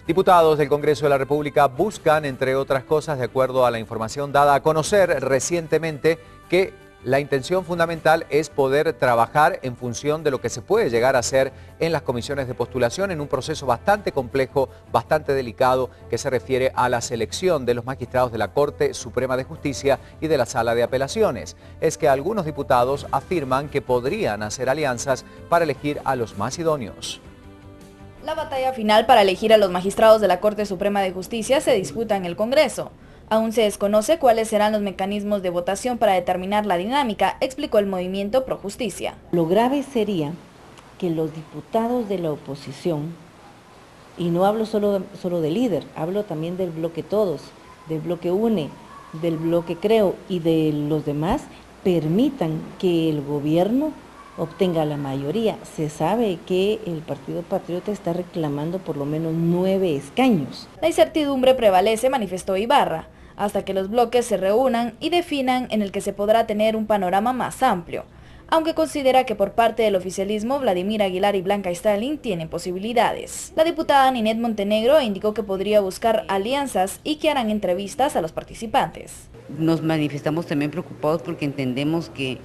Diputados del Congreso de la República buscan, entre otras cosas, de acuerdo a la información dada a conocer recientemente, que la intención fundamental es poder trabajar en función de lo que se puede llegar a hacer en las comisiones de postulación en un proceso bastante complejo, bastante delicado, que se refiere a la selección de los magistrados de la Corte Suprema de Justicia y de la Sala de Apelaciones. Es que algunos diputados afirman que podrían hacer alianzas para elegir a los más idóneos. La batalla final para elegir a los magistrados de la Corte Suprema de Justicia se disputa en el Congreso. Aún se desconoce cuáles serán los mecanismos de votación para determinar la dinámica, explicó el Movimiento Pro Justicia. Lo grave sería que los diputados de la oposición, y no hablo solo del líder, hablo también del bloque Todos, del bloque UNE, del bloque Creo y de los demás, permitan que el gobierno obtenga la mayoría. Se sabe que el Partido Patriota está reclamando por lo menos 9 escaños. La incertidumbre prevalece, manifestó Ibarra, hasta que los bloques se reúnan y definan en el que se podrá tener un panorama más amplio, aunque considera que por parte del oficialismo Vladimir Aguilar y Blanca Stalin tienen posibilidades. La diputada Ninette Montenegro indicó que podría buscar alianzas y que harán entrevistas a los participantes. Nos manifestamos también preocupados porque entendemos que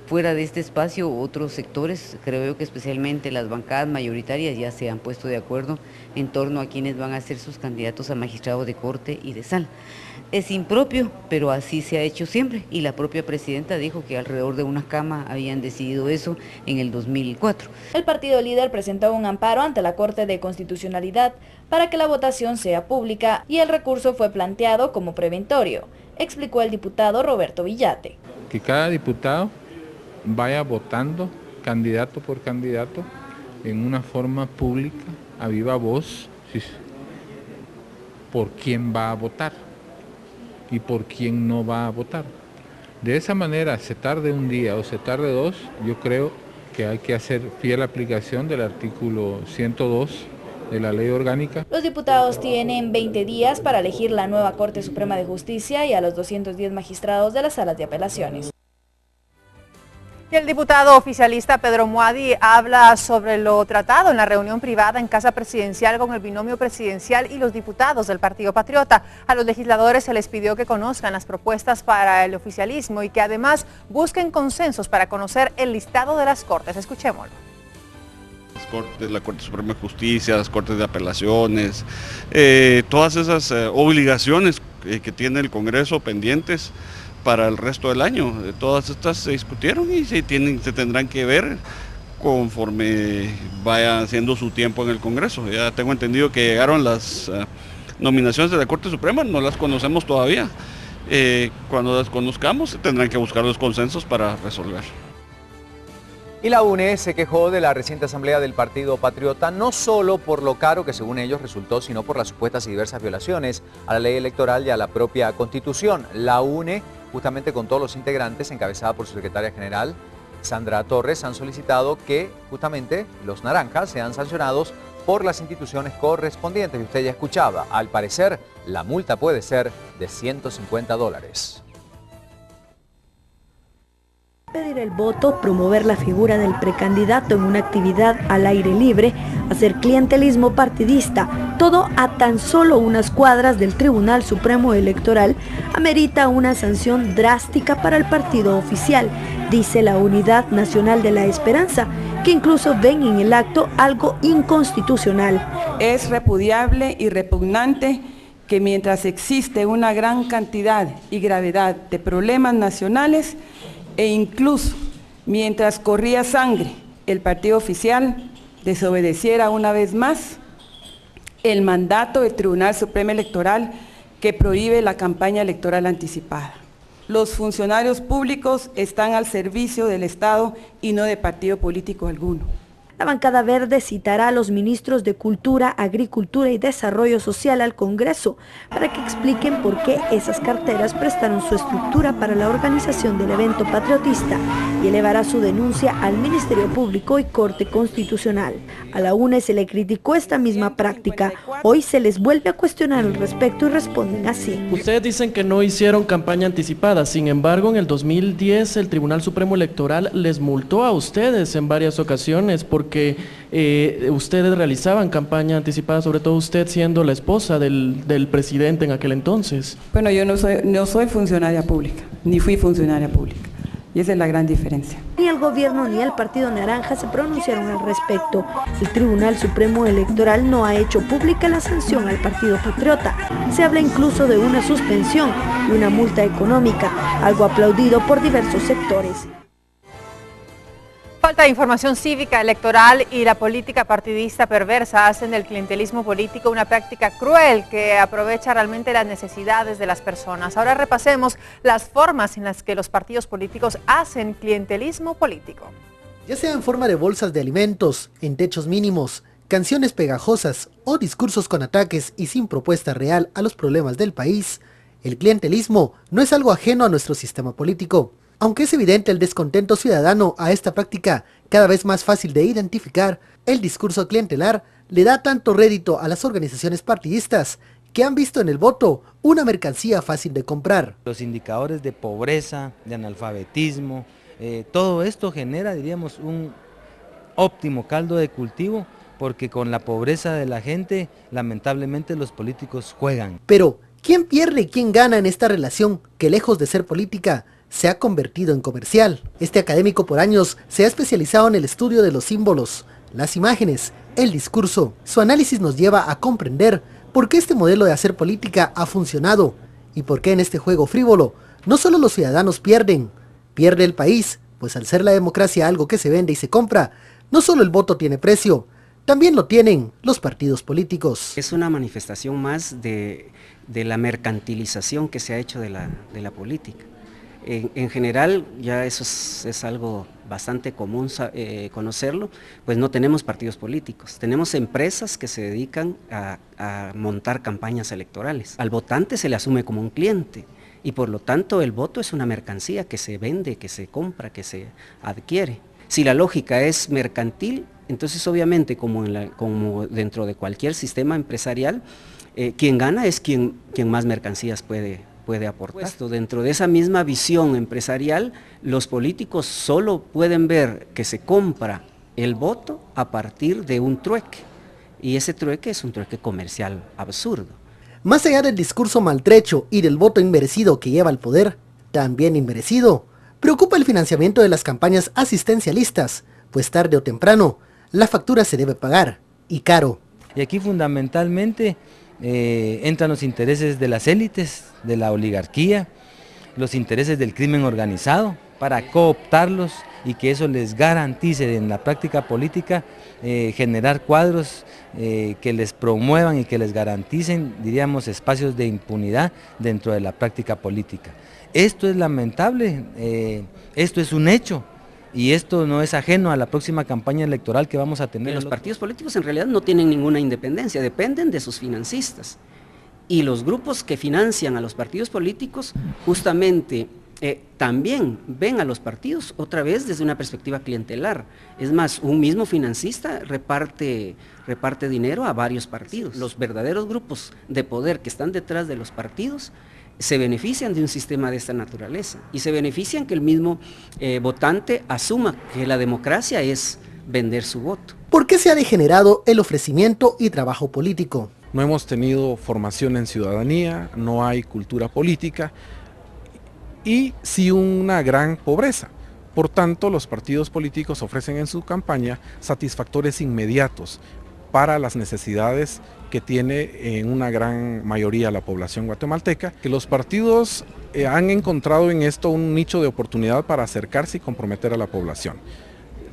fuera de este espacio, otros sectores, creo yo que especialmente las bancadas mayoritarias ya se han puesto de acuerdo en torno a quienes van a ser sus candidatos a magistrados de corte y de sala. Es impropio, pero así se ha hecho siempre, y la propia presidenta dijo que alrededor de una cama habían decidido eso en el 2004. El partido líder presentó un amparo ante la Corte de Constitucionalidad para que la votación sea pública y el recurso fue planteado como preventorio, explicó el diputado Roberto Villate. Que cada diputado vaya votando candidato por candidato en una forma pública, a viva voz, por quién va a votar y por quién no va a votar. De esa manera, se tarde un día o se tarde 2, yo creo que hay que hacer fiel aplicación del artículo 102 de la ley orgánica. Los diputados tienen 20 días para elegir la nueva Corte Suprema de Justicia y a los 210 magistrados de las salas de apelaciones. Y el diputado oficialista Pedro Muadi habla sobre lo tratado en la reunión privada en Casa Presidencial con el binomio presidencial y los diputados del Partido Patriota. A los legisladores se les pidió que conozcan las propuestas para el oficialismo y que además busquen consensos para conocer el listado de las cortes. Escuchémoslo. Las cortes, la Corte Suprema de Justicia, las Cortes de Apelaciones, todas esas obligaciones que tiene el Congreso pendientes para el resto del año. Todas estas se discutieron y se tendrán que ver conforme vaya haciendo su tiempo en el Congreso. Ya tengo entendido que llegaron las nominaciones de la Corte Suprema, no las conocemos todavía. Cuando las conozcamos tendrán que buscar los consensos para resolver. Y la UNE se quejó de la reciente asamblea del Partido Patriota, no solo por lo caro que según ellos resultó, sino por las supuestas y diversas violaciones a la ley electoral y a la propia Constitución. La UNE, justamente con todos los integrantes, encabezada por su secretaria general, Sandra Torres, han solicitado que justamente los naranjas sean sancionados por las instituciones correspondientes. Y usted ya escuchaba, al parecer, la multa puede ser de $150. Pedir el voto, promover la figura del precandidato en una actividad al aire libre, hacer clientelismo partidista, todo a tan solo unas cuadras del Tribunal Supremo Electoral, amerita una sanción drástica para el partido oficial, dice la Unidad Nacional de la Esperanza, que incluso ven en el acto algo inconstitucional. Es repudiable y repugnante que mientras existe una gran cantidad y gravedad de problemas nacionales, e incluso mientras corría sangre, el partido oficial desobedeciera una vez más el mandato del Tribunal Supremo Electoral que prohíbe la campaña electoral anticipada. Los funcionarios públicos están al servicio del Estado y no de partido político alguno. La bancada verde citará a los ministros de Cultura, Agricultura y Desarrollo Social al Congreso para que expliquen por qué esas carteras prestaron su estructura para la organización del evento patriotista y elevará su denuncia al Ministerio Público y Corte Constitucional. A la UNE se le criticó esta misma práctica. Hoy se les vuelve a cuestionar al respecto y responden así. Ustedes dicen que no hicieron campaña anticipada, sin embargo en el 2010 el Tribunal Supremo Electoral les multó a ustedes en varias ocasiones porque porque ustedes realizaban campaña anticipada, sobre todo usted siendo la esposa del presidente en aquel entonces. Bueno, yo no soy funcionaria pública, ni fui funcionaria pública. Y esa es la gran diferencia. Ni el gobierno ni el Partido Naranja se pronunciaron al respecto. El Tribunal Supremo Electoral no ha hecho pública la sanción al Partido Patriota. Se habla incluso de una suspensión y una multa económica, algo aplaudido por diversos sectores. Falta de información cívica electoral y la política partidista perversa hacen del clientelismo político una práctica cruel que aprovecha realmente las necesidades de las personas. Ahora repasemos las formas en las que los partidos políticos hacen clientelismo político. Ya sea en forma de bolsas de alimentos, en techos mínimos, canciones pegajosas o discursos con ataques y sin propuesta real a los problemas del país, el clientelismo no es algo ajeno a nuestro sistema político. Aunque es evidente el descontento ciudadano a esta práctica, cada vez más fácil de identificar, el discurso clientelar le da tanto rédito a las organizaciones partidistas que han visto en el voto una mercancía fácil de comprar. Los indicadores de pobreza, de analfabetismo, todo esto genera, diríamos, un óptimo caldo de cultivo, porque con la pobreza de la gente, lamentablemente los políticos juegan. Pero, ¿quién pierde y quién gana en esta relación que, lejos de ser política, se ha convertido en comercial? Este académico por años se ha especializado en el estudio de los símbolos, las imágenes, el discurso. Su análisis nos lleva a comprender por qué este modelo de hacer política ha funcionado y por qué en este juego frívolo no solo los ciudadanos pierden, pierde el país, pues al ser la democracia algo que se vende y se compra, no solo el voto tiene precio, también lo tienen los partidos políticos. Es una manifestación más de la mercantilización que se ha hecho de la política. En general, ya eso es algo bastante común conocerlo, pues no tenemos partidos políticos, tenemos empresas que se dedican a montar campañas electorales. Al votante se le asume como un cliente y por lo tanto el voto es una mercancía que se vende, que se compra, que se adquiere. Si la lógica es mercantil, entonces obviamente como dentro de cualquier sistema empresarial, quien gana es quien más mercancías puede aportar. Dentro de esa misma visión empresarial, los políticos solo pueden ver que se compra el voto a partir de un trueque, y ese trueque es un trueque comercial absurdo. Más allá del discurso maltrecho y del voto inmerecido que lleva al poder, también inmerecido, preocupa el financiamiento de las campañas asistencialistas, pues tarde o temprano, la factura se debe pagar, y caro. Y aquí fundamentalmente entran los intereses de las élites, de la oligarquía, los intereses del crimen organizado, para cooptarlos y que eso les garantice en la práctica política generar cuadros que les promuevan y que les garanticen, diríamos, espacios de impunidad dentro de la práctica política. Esto es lamentable, esto es un hecho. Y esto no es ajeno a la próxima campaña electoral que vamos a tener. Los partidos políticos en realidad no tienen ninguna independencia, dependen de sus financistas. Y los grupos que financian a los partidos políticos justamente también ven a los partidos otra vez desde una perspectiva clientelar. Es más, un mismo financista reparte dinero a varios partidos. Los verdaderos grupos de poder que están detrás de los partidos se benefician de un sistema de esta naturaleza y se benefician que el mismo votante asuma que la democracia es vender su voto. ¿Por qué se ha degenerado el ofrecimiento y trabajo político? No hemos tenido formación en ciudadanía, no hay cultura política y sí una gran pobreza. Por tanto, los partidos políticos ofrecen en su campaña satisfactores inmediatos para las necesidades que tiene en una gran mayoría la población guatemalteca, que los partidos han encontrado en esto un nicho de oportunidad para acercarse y comprometer a la población.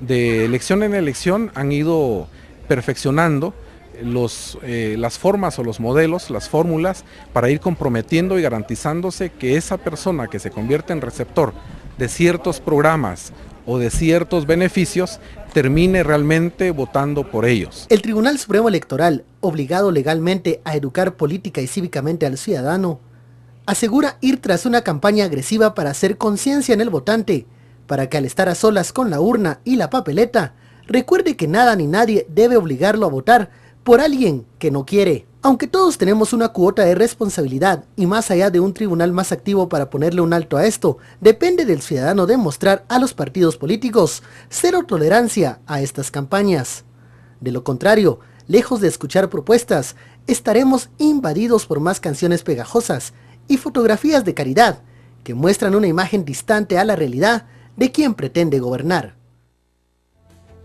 De elección en elección han ido perfeccionando las formas o los modelos, las fórmulas, para ir comprometiendo y garantizándose que esa persona que se convierte en receptor de ciertos programas o de ciertos beneficios, termine realmente votando por ellos. El Tribunal Supremo Electoral, obligado legalmente a educar política y cívicamente al ciudadano, asegura ir tras una campaña agresiva para hacer conciencia en el votante, para que al estar a solas con la urna y la papeleta, recuerde que nada ni nadie debe obligarlo a votar por alguien que no quiere. Aunque todos tenemos una cuota de responsabilidad y más allá de un tribunal más activo para ponerle un alto a esto, depende del ciudadano demostrar a los partidos políticos cero tolerancia a estas campañas. De lo contrario, lejos de escuchar propuestas, estaremos invadidos por más canciones pegajosas y fotografías de caridad que muestran una imagen distante a la realidad de quien pretende gobernar.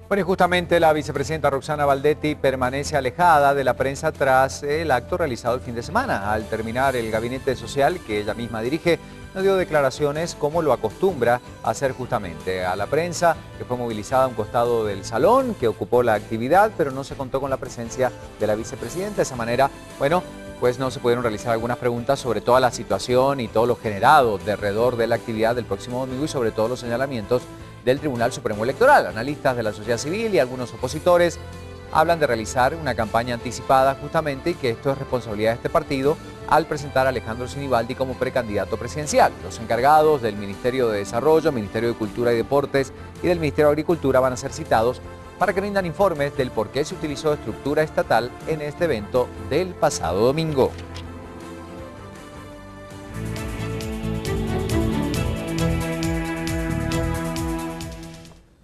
Bueno, y justamente la vicepresidenta Roxana Baldetti permanece alejada de la prensa tras el acto realizado el fin de semana. Al terminar el gabinete social que ella misma dirige, no dio declaraciones como lo acostumbra a hacer justamente a la prensa, que fue movilizada a un costado del salón, que ocupó la actividad, pero no se contó con la presencia de la vicepresidenta. De esa manera, bueno, pues no se pudieron realizar algunas preguntas sobre toda la situación y todo lo generado alrededor de la actividad del próximo domingo y sobre todo los señalamientos del Tribunal Supremo Electoral. Analistas de la sociedad civil y algunos opositores hablan de realizar una campaña anticipada justamente y que esto es responsabilidad de este partido al presentar a Alejandro Sinibaldi como precandidato presidencial. Los encargados del Ministerio de Desarrollo, Ministerio de Cultura y Deportes y del Ministerio de Agricultura van a ser citados para que rindan informes del por qué se utilizó estructura estatal en este evento del pasado domingo.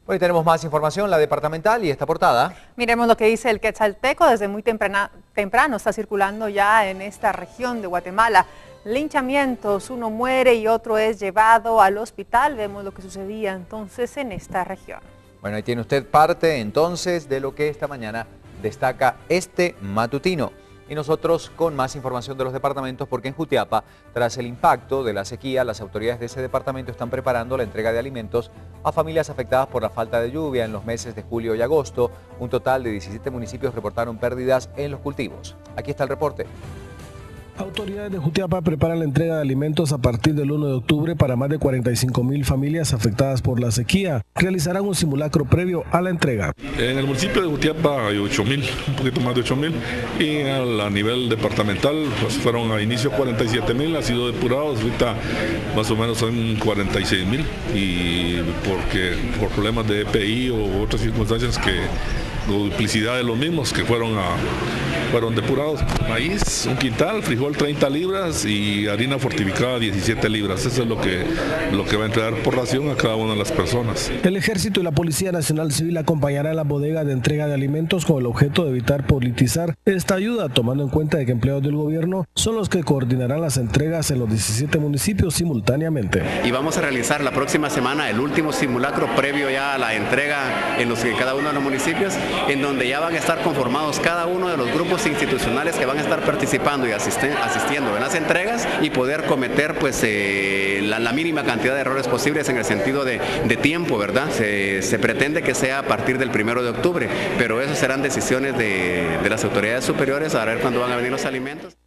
Hoy tenemos más información, la departamental y esta portada. Miremos lo que dice el Quetzalteco. Desde muy temprano está circulando ya en esta región de Guatemala. Linchamientos, uno muere y otro es llevado al hospital. Vemos lo que sucedía entonces en esta región. Bueno, ahí tiene usted parte entonces de lo que esta mañana destaca este matutino. Y nosotros con más información de los departamentos, porque en Jutiapa, tras el impacto de la sequía, las autoridades de ese departamento están preparando la entrega de alimentos a familias afectadas por la falta de lluvia en los meses de julio y agosto. Un total de 17 municipios reportaron pérdidas en los cultivos. Aquí está el reporte. Autoridades de Jutiapa preparan la entrega de alimentos a partir del 1 de octubre para más de 45,000 familias afectadas por la sequía. Realizarán un simulacro previo a la entrega. En el municipio de Jutiapa hay 8,000, un poquito más de 8,000, y a nivel departamental pues fueron a inicio 47,000, ha sido depurados, ahorita más o menos son 46,000, y porque por problemas de EPI o otras circunstancias o duplicidad de los mismos que fueron depurados. Maíz, un quintal, frijol 30 libras y harina fortificada 17 libras. Eso es lo que va a entregar por ración a cada una de las personas. El Ejército y la Policía Nacional Civil acompañarán la bodega de entrega de alimentos con el objeto de evitar politizar esta ayuda, tomando en cuenta de que empleados del gobierno son los que coordinarán las entregas en los 17 municipios simultáneamente. Y vamos a realizar la próxima semana el último simulacro previo ya a la entrega en cada uno de los municipios, en donde ya van a estar conformados cada uno de los grupos institucionales que van a estar participando y asistiendo en las entregas y poder cometer pues la mínima cantidad de errores posibles en el sentido de tiempo, ¿verdad? Se pretende que sea a partir del 1 de octubre, pero eso serán decisiones de las autoridades superiores a ver cuándo van a venir los alimentos.